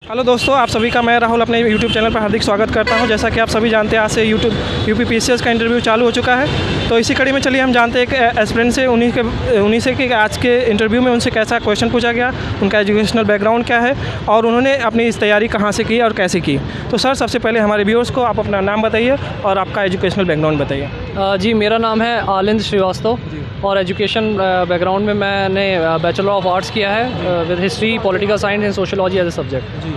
Hello दोस्तों, आप सभी का मैं राहुल अपने YouTube चैनल पर हार्दिक स्वागत करता हूं। जैसा कि आप सभी जानते हैं, आज से यूपी पीसीएस का इंटरव्यू चालू हो चुका है। तो इसी कड़ी में चलिए हम जानते हैं एक एस्पिरेंट से उन्हीं से कि आज के इंटरव्यू में उनसे कैसा क्वेश्चन पूछा गया, उनका एजुकेशनल बैकग्राउंड क्या है और उन्होंने अपनी इस तैयारी कहाँ से की और कैसे की। तो सर, सबसे पहले हमारे व्यूअर्स को आप अपना नाम बताइए और आपका एजुकेशनल बैकग्राउंड बताइए। जी, मेरा नाम है आलिंद श्रीवास्तव और एजुकेशन बैकग्राउंड में मैंने बैचलर ऑफ आर्ट्स किया है with history, political science and sociology as a subject. जी,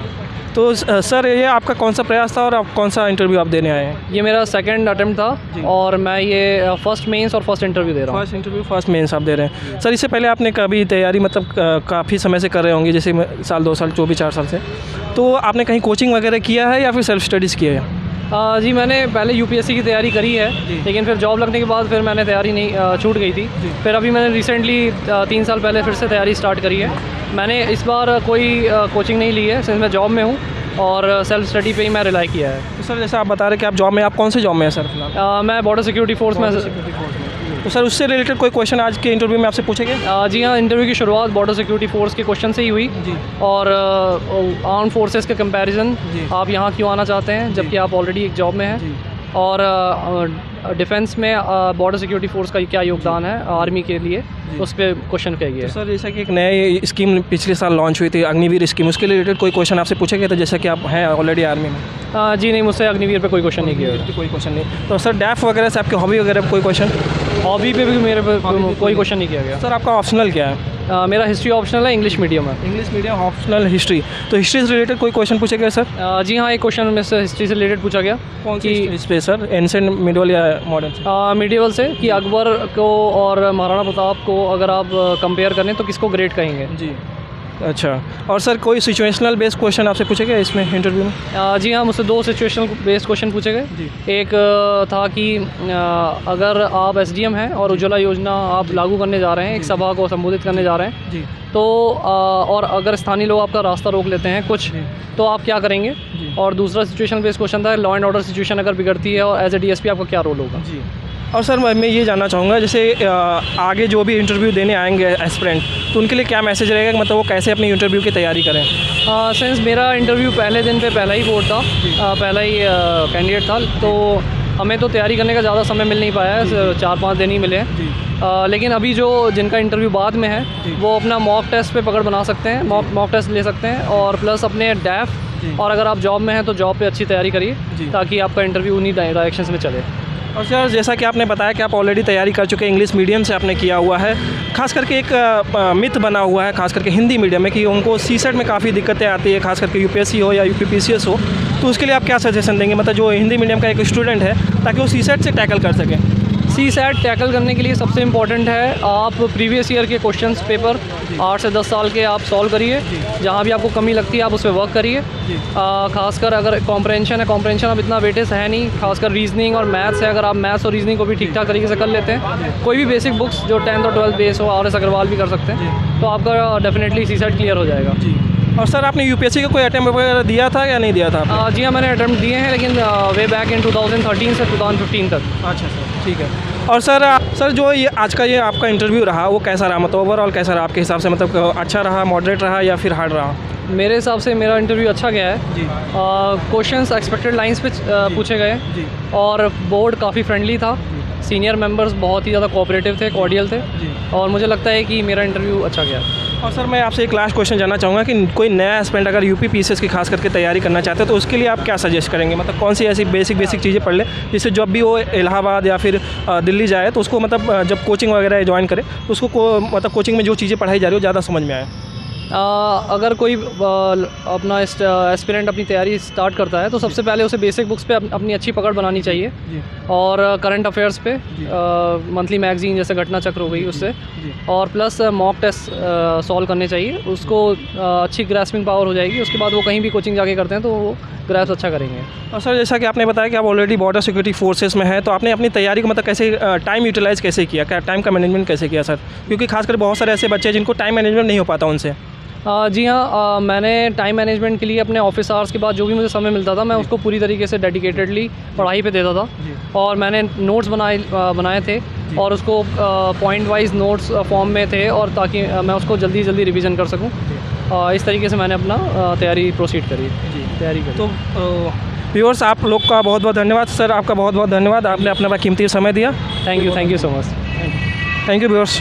तो सर ये आपका कौन सा प्रयास था और आप कौन सा इंटरव्यू आप देने आए हैं? ये मेरा सेकंड अटेम्प्ट था और मैं ये फर्स्ट मेंस और फर्स्ट इंटरव्यू दे रहा हूँ। फर्स्ट इंटरव्यू फर्स्ट मेंस आप दे रहे हैं। सर, इससे पहले आपने कभी तैयारी मतलब काफ़ी समय से कर रहे होंगे, जैसे साल 2 साल 4 साल से, तो आपने कहीं कोचिंग वगैरह किया है या फिर सेल्फ स्टडीज़ किया है? जी, मैंने पहले यूपीएससी की तैयारी करी है, लेकिन फिर जॉब लगने के बाद फिर मैंने तैयारी नहीं छूट गई थी। फिर अभी मैंने रिसेंटली 3 साल पहले फिर से तैयारी स्टार्ट करी है। मैंने इस बार कोई कोचिंग नहीं ली है सिंस मैं जॉब में हूँ और सेल्फ स्टडी पे ही मैं रिलाई किया है। तो सर, जैसे आप बता रहे कि आप जॉब में, आप कौन से जॉब में हैं सर फिलहाल? मैं बॉर्डर सिक्योरिटी फोर्स में। तो सर, उससे रिलेटेड कोई क्वेश्चन आज के इंटरव्यू में आपसे पूछेंगे? जी हाँ, इंटरव्यू की शुरुआत बॉर्डर सिक्योरिटी फोर्स के क्वेश्चन से ही हुई और आर्म फोर्सेस के कंपैरिजन आप यहाँ क्यों आना चाहते हैं जबकि आप ऑलरेडी एक जॉब में हैं, और डिफेंस में बॉर्डर सिक्योरिटी फोर्स का क्या योगदान है आर्मी के लिए, उस पर क्वेश्चन कहिए। तो सर, जैसा कि एक नई स्कीम पिछले साल लॉन्च हुई थी, अग्निवीर स्कीम, उसके रिलेटेड कोई क्वेश्चन आपसे पूछे गए थे, जैसा कि आप हैं ऑलरेडी आर्मी में? जी नहीं, मुझसे अग्निवीर पे कोई क्वेश्चन नहीं किया। कोई क्वेश्चन नहीं। तो सर, डैफ वगैरह से आपके हॉबी वगैरह पे कोई क्वेश्चन? हॉबी पे भी मेरे पे कोई क्वेश्चन नहीं किया गया। सर, आपका ऑप्शनल क्या है? मेरा हिस्ट्री ऑप्शनल है, इंग्लिश मीडियम है। English medium optional history. तो हिस्ट्री से रिलेटेड कोई क्वेश्चन पूछे गए सर? जी हाँ, एक क्वेश्चन में से हिस्ट्री से रिलेटेड पूछा गया। कौन सी इस पे सर? एंशिएंट, मिडल या मॉडर्न? मिडिवल से कि अकबर को और महाराणा प्रताप को अगर आप कंपेयर करें तो किसको ग्रेट कहेंगे। जी, अच्छा। और सर, कोई सिचुएशनल बेस्ड क्वेश्चन आपसे पूछे गए इसमें इंटरव्यू में? जी हाँ, मुझसे 2 सिचुएशनल बेस्ड क्वेश्चन पूछे गए। एक था कि अगर आप एसडीएम हैं और उज्ज्वला योजना आप लागू करने जा रहे हैं, एक सभा को संबोधित करने जा रहे हैं, तो और अगर स्थानीय लोग आपका रास्ता रोक लेते हैं कुछ, तो आप क्या करेंगे। और दूसरा सिचुएशनल बेस्ड क्वेश्चन था लॉ एंड ऑर्डर सिचुएशन अगर बिगड़ती है और एज ए डीएसपी आपका क्या रोल होगा। जी। और सर, मैं ये जानना चाहूँगा, जैसे आगे जो भी इंटरव्यू देने आएंगे एस्पिरेंट, तो उनके लिए क्या मैसेज रहेगा कि मतलब वो कैसे अपनी इंटरव्यू की तैयारी करें? सिंस मेरा इंटरव्यू पहले दिन पे पहला ही बोर्ड था, पहला ही कैंडिडेट था, तो हमें तो तैयारी करने का ज़्यादा समय मिल नहीं पाया है, 4-5 दिन ही मिले हैं। लेकिन अभी जो जिनका इंटरव्यू बाद में है वो अपना मॉक टेस्ट पे पकड़ बना सकते हैं, मॉक टेस्ट ले सकते हैं, और प्लस अपने डैफ, और अगर आप जॉब में हैं तो जॉब पे अच्छी तैयारी करिए ताकि आपका इंटरव्यू उन्हीं डायरेक्शंस में चले। और सर, जैसा कि आपने बताया कि आप ऑलरेडी तैयारी कर चुके हैं, इंग्लिश मीडियम से आपने किया हुआ है, खास करके एक मिथ बना हुआ है खास करके हिंदी मीडियम में कि उनको सीसेट में काफ़ी दिक्कतें आती है, खास करके यूपीएससी हो या यूपीपीसीएस हो, तो उसके लिए आप क्या सजेशन देंगे, मतलब जो हिंदी मीडियम का एक स्टूडेंट है, ताकि वो सीसेट से टैकल कर सकें? सीसेट टैकल करने के लिए सबसे इम्पॉर्टेंट है आप प्रीवियस ईयर के क्वेश्चंस पेपर 8 से 10 साल के आप सॉल्व करिए, जहाँ भी आपको कमी लगती है आप उस पर वर्क करिए। खासकर अगर कॉम्प्रहेंशन है, कॉम्प्रहेंशन अब इतना वेटेज है नहीं, खासकर रीजनिंग और मैथ्स है, अगर आप मैथ्स और रीजनिंग को भी ठीक ठाक तरीके से कर लेते हैं, कोई भी बेसिक बुक्स जो 10th और 12th बेस हो, RS अग्रवाल भी कर सकते हैं, तो आपका डेफिनेटली सीसेट क्लियर हो जाएगा। और सर, आपने यूपीएससी का कोई अटेम्प्ट वगैरह दिया था या नहीं दिया था? जी हाँ, मैंने अटेम्प्ट दिए हैं, लेकिन वे बैक इन 2013 से 2015 तक। अच्छा सर, ठीक है। और सर जो ये आज का ये आपका इंटरव्यू रहा वो कैसा रहा, मतलब ओवरऑल कैसा रहा आपके हिसाब से, मतलब अच्छा रहा, मॉडरेट रहा या फिर हार्ड रहा? मेरे हिसाब से मेरा इंटरव्यू अच्छा गया है। क्वेश्चंस एक्सपेक्टेड लाइंस पे पूछे गए और बोर्ड काफ़ी फ्रेंडली था, सीनियर मेंबर्स बहुत ही ज़्यादा कोऑपरेटिव थे, कॉर्डियल थे, और मुझे लगता है कि मेरा इंटरव्यू अच्छा गया। और सर, मैं आपसे एक लास्ट क्वेश्चन जानना चाहूँगा कि कोई नया एस्पिरेंट अगर यूपी पीसीएस की खास करके तैयारी करना चाहते हैं तो उसके लिए आप क्या सजेस्ट करेंगे, मतलब कौन सी ऐसी बेसिक चीज़ें पढ़ ले जिससे जब भी वो इलाहाबाद या फिर दिल्ली जाए तो उसको मतलब जब कोचिंग वगैरह ज्वाइन करे तो उसको मतलब कोचिंग में जो चीज़ें पढ़ाई जा रही हो ज़्यादा समझ में आए? अगर कोई अपना एस्पिरेंट अपनी तैयारी स्टार्ट करता है तो सबसे पहले उसे बेसिक बुक्स पे अपनी अच्छी पकड़ बनानी चाहिए, और करंट अफेयर्स पे मंथली मैगजीन जैसे घटना चक्र हो गई उससे, और प्लस मॉक टेस्ट सॉल्व करने चाहिए, उसको अच्छी ग्रास्पिंग पावर हो जाएगी, उसके बाद वो कहीं भी कोचिंग जाके करते हैं तो वो ग्रास्प अच्छा करेंगे। और सर, जैसा कि आपने बताया कि आप ऑलरेडी बॉर्डर सिक्योरिटी फोर्सेस में हैं, तो आपने अपनी तैयारी को मतलब कैसे टाइम यूटिलाइज़ कैसे किया, क्या टाइम का मैनेजमेंट कैसे किया सर? क्योंकि खासकर बहुत सारे ऐसे बच्चे हैं जिनको टाइम मैनेजमेंट नहीं हो पाता उनसे। जी हाँ, मैंने टाइम मैनेजमेंट के लिए अपने ऑफिस आवर्स के बाद जो भी मुझे समय मिलता था मैं उसको पूरी तरीके से डेडिकेटेडली पढ़ाई पे देता था, और मैंने नोट्स बनाए थे और उसको पॉइंट वाइज नोट्स फॉर्म में थे, और ताकि मैं उसको जल्दी रिवीजन कर सकूं। इस तरीके से मैंने अपना तैयारी प्रोसीड करी जी। तैयारी करी। तो व्यूअर्स आप लोग का बहुत बहुत धन्यवाद सर, आपका बहुत बहुत धन्यवाद, आपने अपना कीमती समय दिया। Thank you so much. Thank you viewers.